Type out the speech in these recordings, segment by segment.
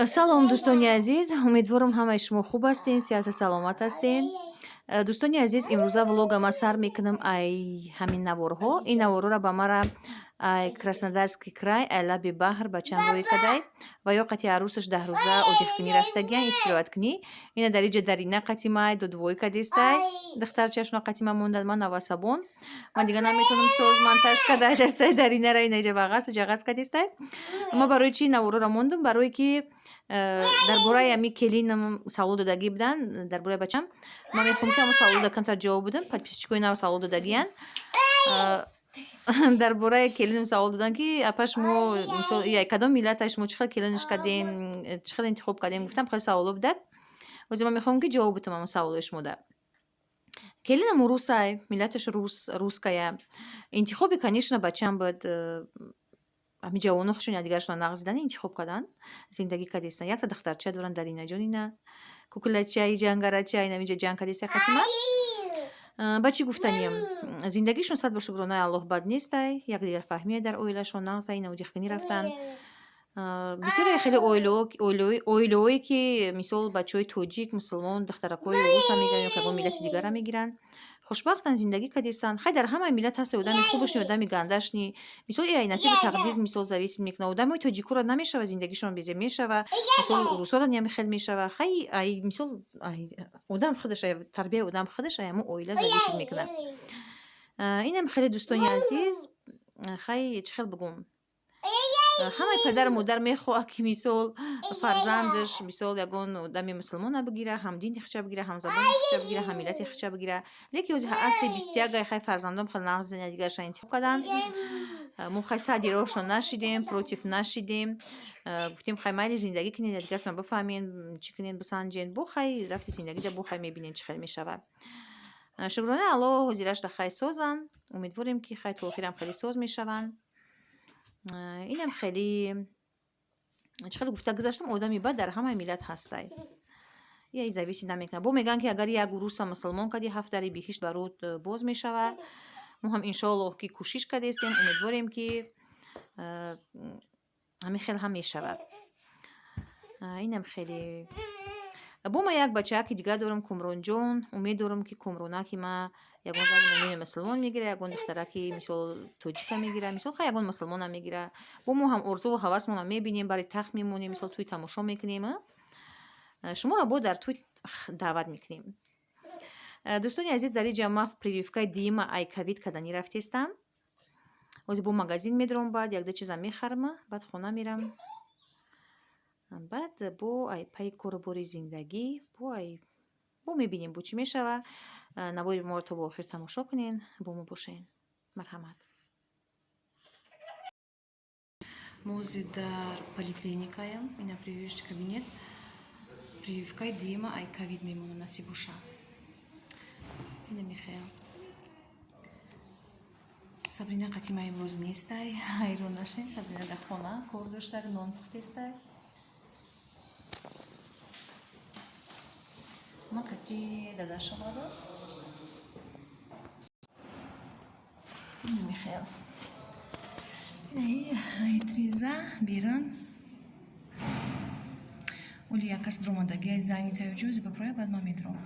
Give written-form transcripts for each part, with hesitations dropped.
салом дӯстони азиз, умедворам ҳамаи шумо хуб ҳастин, сеҳату саломат ҳастин. Дӯстони азиз, имрӯза влогама сар мекунам ай ҳамин наворҳо. Ин наворҳоро ба мара ай Краснодарский край, ай лаби баҳр ба чанд рӯи кадай ва ё қати арӯсаш 10 рӯза одиҳкунӣ рафтагиян истироҳаткунӣ. Ина дариҷа дарина қатимай дудвой кадистай. Духтарчашна қатима мондад ман авасабон. Ман дига наметавонам соз монтаж кадай дастай даринара инаҷа вағас ҷағас кадистай. Ма барои чӣ наворҳоро мондам? Барое ки дар бораи ами келинам савол додагӣ будан дар бораи бачам. Ман мехоҳам ки ҳамон саволда камтар ҷавоб будам. Подписчикои нав савол додагиян. Дар бораи келинам савол додан ки апаш мо мисол кадом миллаташ мо чӣ хел келинаш кардем, чӣ хел интихоб кардем, гуфтам хеле саволо будад. Ҳозир ман мехоҳам ки ҷавоб битам ҳамон саволои шумода. Келинам русай, миллаташ русская. Интихоби, конечно, бачам буд. Ами ҷавоно хушон якдигарашонро нағзидани интихоб кардан, зиндагӣ кадистан. Якта духтарча доранд Даринаҷон ина, кукулачаи ҷангарача ин аминҷа ҷанг кадиста қатима. Ба чӣ гуфтаниям? Зиндагишон сад ба шукронаи Аллоҳ бад нестай, якдигарфаҳмия дар оилашон нағза ина одиҳкунӣ рафтан. Бисёре хеле оилаҳое ки мисол бачаҳои тоҷик, мусулмон духтаракҳои руса мегиранд ё ки ягон миллати дигара мегиранд. Хушбахтан зиндагӣ кадистан. Хай дар ҳамаи миллат ҳаста одами хубашни, одами гандашни. Мисол ай насиби тақдир мисол зависит мекунад. Одамои тоҷикура намешава зиндагишон безе мешава. Мисол русора ниям хел мешава. Хай ай мисол ай одам худаш ай тарбияи одам худаш ай ҳамон оила зависит мекунад. Инам хеле дӯстони азиз, хай чӣ хел бигӯм? Ҳамаи падару модар мехоҳад ки мисол фарзандаш мисол ягон одами мусулмона бигира, ҳамдини хича бигира, ҳамзабони хича бигира, ҳаммиллати хича бигира. Лекин ҳозир асли 21 хай фарзандон хел нағзи якдигараша интихоб кардан. Мо хай сади роҳшо нашидем, против нашидем. Гуфтем хай майли зиндагӣ кунед, якдигарашонро бифаҳмед, чӣ кунед бисанҷед. Бо хай рафти зиндагида бо хай мебинед чӣ хел мешавад. Шукронаи Аллоҳ ҳозирашда хай созанд. Умедворем ки хай то охирам хеле соз мешаванд. Инам хеле чӣ хел гуфта гузаштам, одами бад дар ҳамаи миллат ҳастай. Яй зависит намекунад. Бо мегӯянд ки агар як руса мусулмон кади 7 дари биҳишт барот боз мешавад. Мо ҳам иншоаллоҳ ки кӯшиш кардестем, умедворем ки ҳамин хел ҳам мешавад. Инам хеле бо ма як бачааки дигар дорам, Кумронҷон. Умед дорам ки Кумронаки ма ягон зани муъмини мусулмон мегира, ягон духтараки мисол тоҷика мегира, мисол хай ягон мусулмона мегира. Бо мо ҳам орзуву ҳавасмонро мебинем, бари тахт мемонем, мисол тӯй тамошо мекунем. Шуморо бо дар тӯй даъват мекунем. Дӯстони азиз, дар инҷа ма прививкаи дима ай ковид карданӣ рафтестам. Ҳозир бо магазин медорам, баъд якда чиза мехарам, баъд хона мерам. Баъд бо ай паи корубори зиндагӣ бо мебинем бо чӣ мешава. Навои моро то бо охир тамошо кунен, бо мо бошен. Марҳамат. Мо ҳозир дар поликлиникаям, ина прививочный кабинет. Прививкаи дима ай ковид мемонам насиб боша. Ина мехаям. Сабрина қатима имрӯз нестай, ҳайрон нашен. Сабрина дар хона кор дошта, нон пухтестай. Ман қати дадаш омада. Ина мехаям. Ай треза беран. Оли як кас дромадаги ай занги таёҷӯзи бапроя баъд ман медром.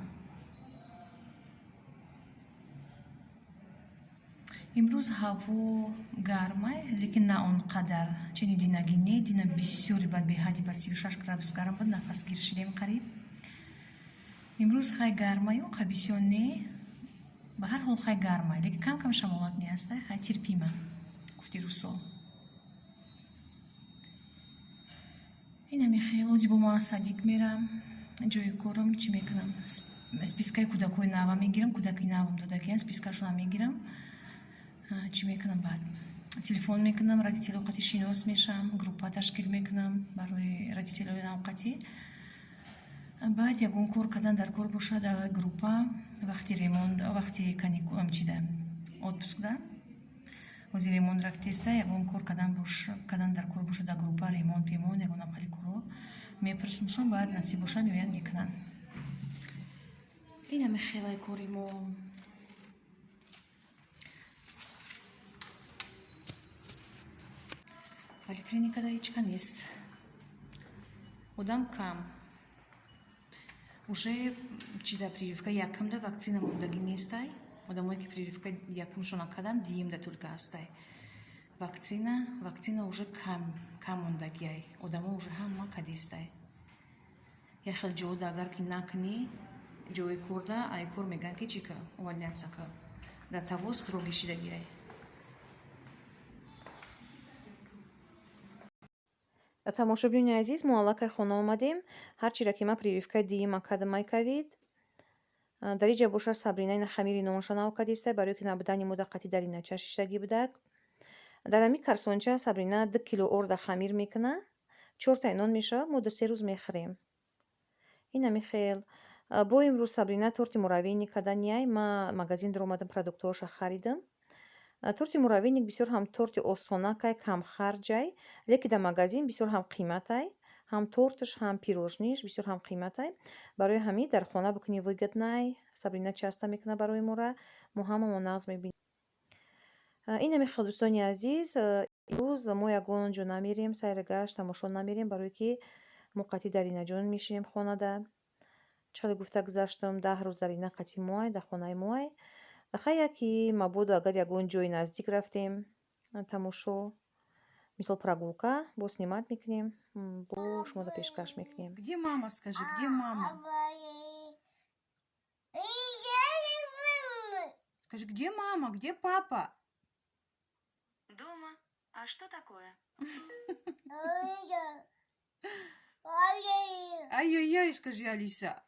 имрӯз ҳаво гармай, лекин на он қадар. Чени динаги не, дина бисёри бад беҳади ба 36 градус гарм буд, нафасгир шидем қариб. имрӯз хай гармай, ё қай бисёр не. Ба ҳар ҳол хай гармай, лекин кам шамолат не аст, хай тирпима. гуфти русо. ина мехел ҳозир бо ман садик мерам, ҷои корам чӣ мекунам? Спискаи кӯдакои нава мегирам, кӯдаки навам додагиян, спискашона мегирам. Чӣ мекунам баъд? Телефон мекунам, родители овқати шинос мешам, группа ташкил мекунам барои родителои навқатӣ. Баъд ягон кор кардан дар кор бошад, группа вақти ремонт, вақти каникул амчида отпускда. ҳозир ремонт рафтеста, ягон кор кардан дар кор бошад, дар группа ремонт пемон, ягон авқали коро мепурсимшон, баъд насиб боша меоянд мекунанд. ина мехелай кори мо. Поликлиникада ҳечка нест. Удам кам. Уже чида прививка якам да вакцина мундаги нестай. Удам ки прививка якам шонакадан диим да турка астай. Вакцина уже кам мундагиай. Удамо уже хамма кадистай. Я хел джода агар ки накни джои курда ай кур меган ки чика увольняться-ка. Дар того строги шидагиай. тамошобиёни азиз, мо аллакай хона омадем. Ҳарчира ки ма прививкаи диима кадам майкавид. Дар иҷа боша Сабрина ина хамири номаша навкадистай, барои ки набудани мудаққати дар ина чашиштагӣ будак. Дар ҳами карсонча Сабрина 2 кило орда хамир мекуна, 4 таи нон мешавад, мо 2-3 рӯз мехӯрем. Ина михел. Бо имрӯз Сабрина торти муравейник каданияй, ма магазин дар омадам продуктҳоша харидам. Торти муравейник бисёр ҳам торти осонакай, камхарҷай, леки дар магазин бисёр ҳам қиматай, ҳам торташ, ҳам пирожниш бисёр ҳам қиматай. Барои ҳамин дар хона бикунӣ выгоднай. Сабрина часта мекуна барои мора, мо ҳамамо нағз мебинем. Ина мехел дӯстони азиз, имрӯз мо ягон ҷо намерем, сайра гашт, тамошо намерем, барои ки мо қатъи дар ина ҷо мешинем хонада. Чале гуфта гузаштам 10 рӯз дар ина қатъи моай, дар хонаи моай. Хая ки мабодо агар ягон ҷои наздик рафтем, тамошо, мисол прогулка, бо снимат мекунем, бо шумода пешкаш мекунем. Где мама, скажи, где мама? Скажи, где мама, где папа? Дома. А что такое? Ай-яй-яй, скажи, Алиса.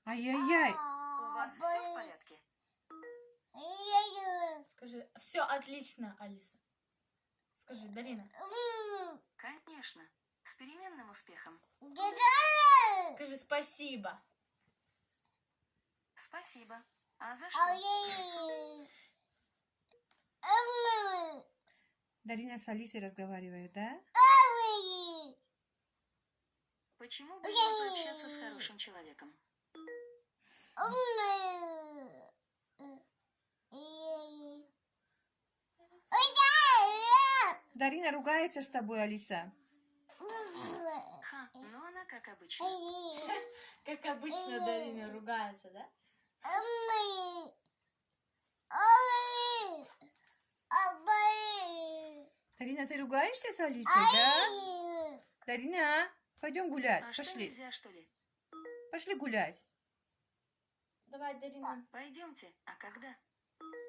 Ай-яй-яй. У вас все в порядке? Скажи, все отлично, Алиса. Скажи, Дарина. Конечно. С переменным успехом. Скажи спасибо. Спасибо. А за что? Дарина с Алисой разговаривают, да? Почему бы не пообщаться с хорошим человеком? Дарина ругается с тобой, Алиса. Ха, ну она как обычно. Как обычно Дарина ругается, да? Дарина, ты ругаешься с Алисой, да? Дарина, пойдем гулять, А что, пошли. нельзя, что ли? Пошли гулять. Давай, Дарина. Пойдемте. А когда?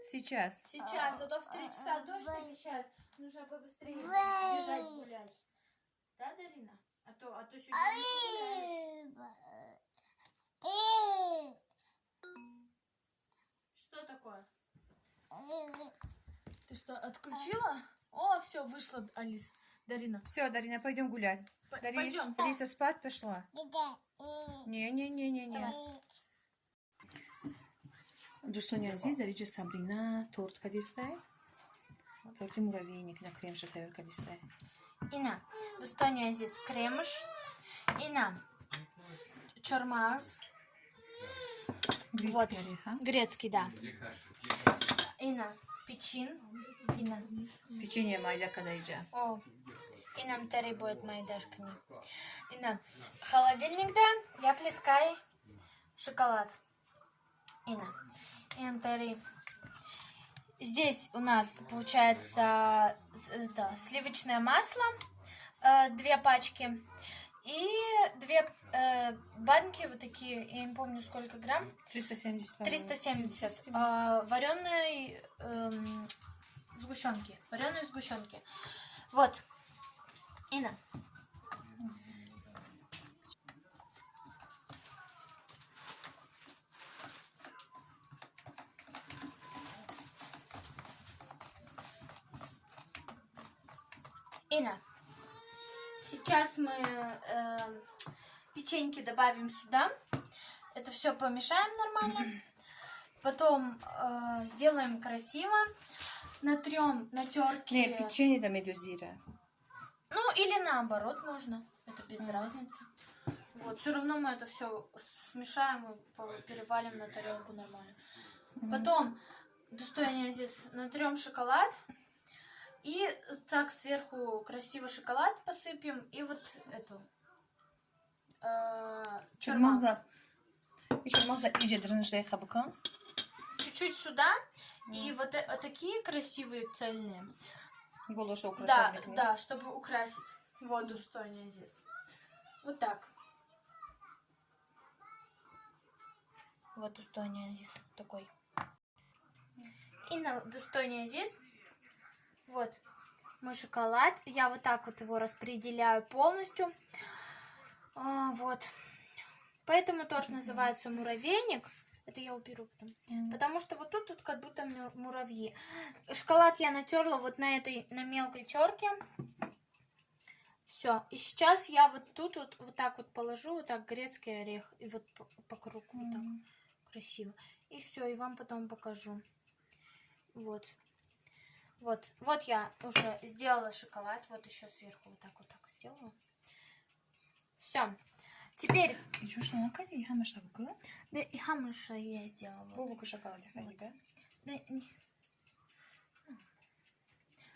Сейчас. Сейчас, а то в 3 часа дождь обещают. Нужно побыстрее бежать гулять. Да, Дарина? А то сегодня не гуляешь. Что такое? Ты что, отключила? О, все, вышла Алиса. Дарина. Все, Дарина, пойдем гулять. Пойдем. Алиса спать пошла? Не. Дӯстони азиз, дар иҷа Сабрина торт кадистай. Торти муравейник на кремша тайёр кадистай. Ина, достони азиз, кремш. Ина, чормаз. Грецкий орех, а? Грецкий, да. Ина, печин. Ина. Печенье майда кадайджа. О, инам тери будет майдашкани. Ина, холодильник, да, я плиткай шоколад. Ина, инам тери. Здесь у нас получается сливочное масло, 2 пачки. И 2 банки, вот такие, я не помню сколько грамм. 370. 370 вареной сгущенки. Вареной сгущенки. Вот. Ина. Ина. Сейчас мы печеньки добавим сюда. Это все помешаем нормально. Потом сделаем красиво. Натрем на терке. Не, печенье да медузира. Ну, или наоборот можно. Это без разницы. Вот, все равно мы это все смешаем и перевалим на тарелку нормально. Потом, достояние здесь, натрем шоколад. И так сверху красиво шоколад посыпем. И вот эту чурмак. Чурмакза иже дрожжей хабука. Чуть-чуть сюда. И вот такие красивые цельные. Было что Да, украшать. да, чтобы украсить воду стоя здесь. Вот так. Вот устойния здесь такой. И на достойния здесь вот мой шоколад. Я вот так вот его распределяю полностью. Вот. Поэтому торт называется муравейник. Это я уберу потом. Потому что вот тут как будто муравьи. Шоколад я натерла вот на мелкой терке. Все. И сейчас я вот тут вот так вот положу, вот так грецкий орех. И вот по кругу вот так красиво. И все, и вам потом покажу. Вот. Вот я уже сделала шоколад. Вот еще сверху вот так сделала. Все. Теперь... Да, и хамыша я сделала.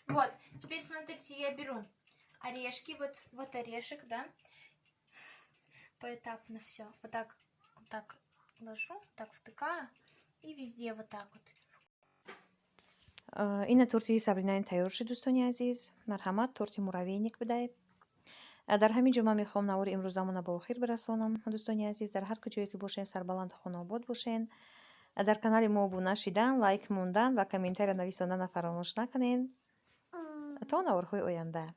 Вот. Теперь смотрите, я беру орешки. Вот орешек, да. Поэтапно все. Вот так ложу, так втыкаю. И везде вот так вот. این تورتی سابرینا تیار شد دوستانی عزیز. مرحمت تورتی مروینیک بدهید. در همین جا من میخوام نوار امروزمون با خیر برسانم دوستانی عزیز. در هر کجایی که باشین سربلند خانه آباد باشین. در کانال ما ابونه شدن، لایک موندن و کامنتر نویساندن فراموش نکنین. تا نوارهای آینده.